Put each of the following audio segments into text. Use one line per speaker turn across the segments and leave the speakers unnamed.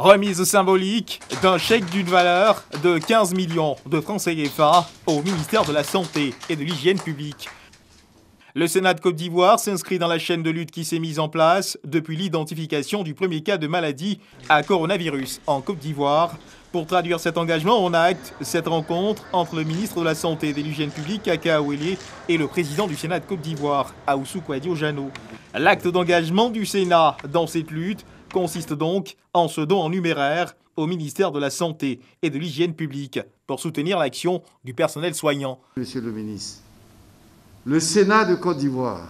Remise symbolique d'un chèque d'une valeur de 15 millions de francs CFA au ministère de la Santé et de l'Hygiène publique. Le Sénat de Côte d'Ivoire s'inscrit dans la chaîne de lutte qui s'est mise en place depuis l'identification du premier cas de maladie à coronavirus en Côte d'Ivoire. Pour traduire cet engagement, on acte cette rencontre entre le ministre de la Santé et de l'Hygiène publique, Kaka Awele, et le président du Sénat de Côte d'Ivoire, Aoussou Kouadio-Jano. L'acte d'engagement du Sénat dans cette lutte consiste donc en ce don en numéraire au ministère de la Santé et de l'Hygiène publique pour soutenir l'action du personnel soignant.
Monsieur le ministre, le Sénat de Côte d'Ivoire,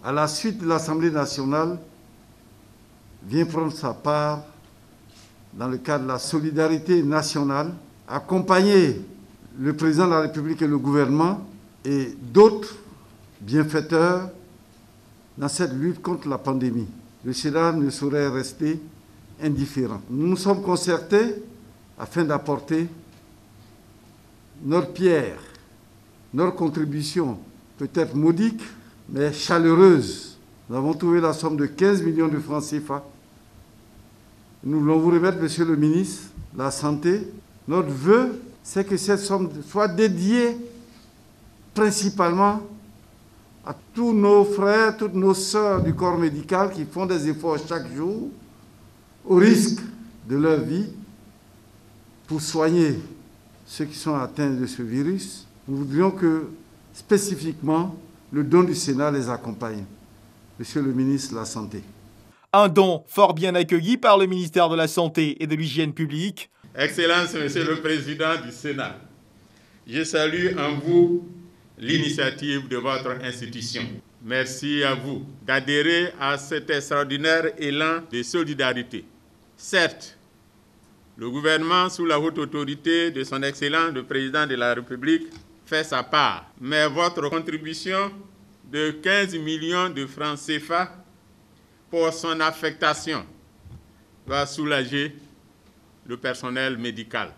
à la suite de l'Assemblée nationale, vient prendre sa part dans le cadre de la solidarité nationale, accompagner le président de la République et le gouvernement et d'autres bienfaiteurs dans cette lutte contre la pandémie. Le Sénat ne saurait rester indifférent. Nous nous sommes concertés afin d'apporter notre pierre, notre contribution, peut-être modique, mais chaleureuse. Nous avons trouvé la somme de 15 millions de francs CFA. Nous voulons vous remettre, Monsieur le ministre de la Santé. Notre vœu, c'est que cette somme soit dédiée principalement à tous nos frères, toutes nos sœurs du corps médical qui font des efforts chaque jour, au risque de leur vie, pour soigner ceux qui sont atteints de ce virus. Nous voudrions que, spécifiquement, le don du Sénat les accompagne. Monsieur le ministre de la Santé.
Un don fort bien accueilli par le ministère de la Santé et de l'Hygiène publique.
Excellence, Monsieur le Président du Sénat, je salue en vous l'initiative de votre institution. Merci à vous d'adhérer à cet extraordinaire élan de solidarité. Certes, le gouvernement, sous la haute autorité de son Excellence, le Président de la République, fait sa part. Mais votre contribution de 15 millions de francs CFA pour son affectation va soulager le personnel médical,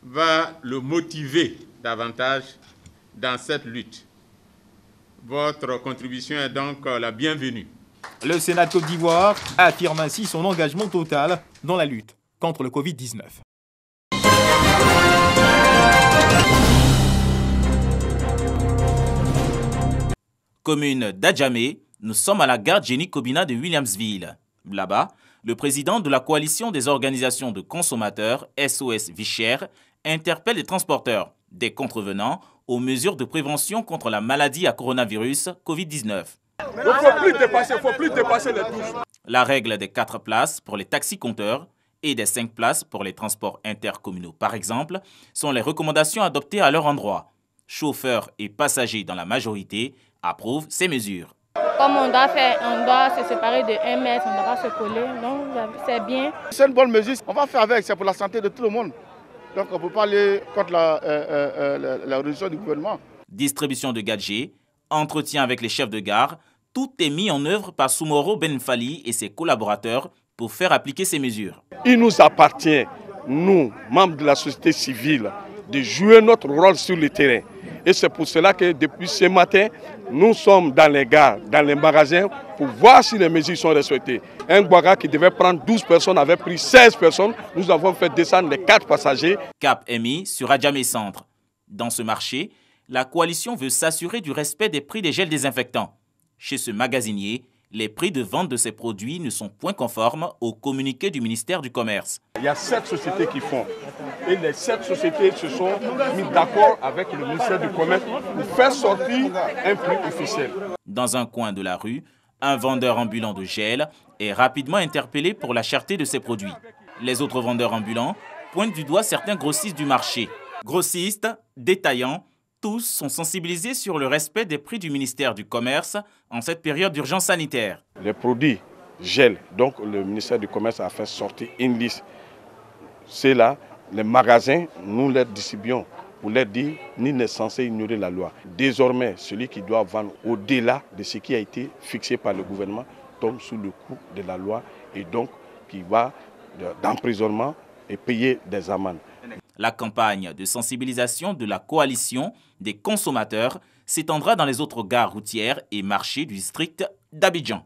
va le motiver davantage dans cette lutte. Votre contribution est donc la bienvenue.
Le Sénat de Côte d'Ivoire affirme ainsi son engagement total dans la lutte contre le Covid-19.
Commune d'Adjamé, nous sommes à la gare Jenny Kobina de Williamsville. Là-bas, le président de la coalition des organisations de consommateurs, SOS Vie Chère, interpelle les transporteurs, des contrevenants, aux mesures de prévention contre la maladie à coronavirus Covid-19.
Il ne faut plus dépasser les touches.
La règle des 4 places pour les taxis-compteurs et des 5 places pour les transports intercommunaux, par exemple, sont les recommandations adoptées à leur endroit. Chauffeurs et passagers dans la majorité approuvent ces mesures.
Comme on doit se séparer de 1 mètre, on ne doit pas se coller, donc c'est bien.
C'est une bonne mesure, on va faire avec, c'est pour la santé de tout le monde. Donc on ne peut pas aller contre la résolution du gouvernement.
Distribution de gadgets, entretien avec les chefs de gare, tout est mis en œuvre par Soumoro Benfali et ses collaborateurs pour faire appliquer ces mesures.
Il nous appartient, nous, membres de la société civile, de jouer notre rôle sur le terrain. Et c'est pour cela que depuis ce matin, nous sommes dans les gares, dans les magasins, pour voir si les mesures sont respectées. Un Guaga qui devait prendre 12 personnes avait pris 16 personnes. Nous avons fait descendre les 4 passagers.
Cap est mis sur Adjamé Centre. Dans ce marché, la coalition veut s'assurer du respect des prix des gels désinfectants. Chez ce magasinier, les prix de vente de ces produits ne sont point conformes au communiqué du ministère du Commerce.
Il y a 7 sociétés qui font. Et les 7 sociétés se sont mis d'accord avec le ministère du Commerce pour faire sortir un prix officiel.
Dans un coin de la rue, un vendeur ambulant de gel est rapidement interpellé pour la cherté de ses produits. Les autres vendeurs ambulants pointent du doigt certains grossistes du marché. Grossistes, détaillants, tous sont sensibilisés sur le respect des prix du ministère du Commerce en cette période d'urgence sanitaire.
Les produits gel, donc le ministère du Commerce a fait sortir une liste. C'est là, les magasins, nous les distribuons pour leur dire, ni n'est censé ignorer la loi. Désormais, celui qui doit vendre au-delà de ce qui a été fixé par le gouvernement tombe sous le coup de la loi et donc qui va d'emprisonnement et payer des amendes.
La campagne de sensibilisation de la coalition des consommateurs s'étendra dans les autres gares routières et marchés du district d'Abidjan.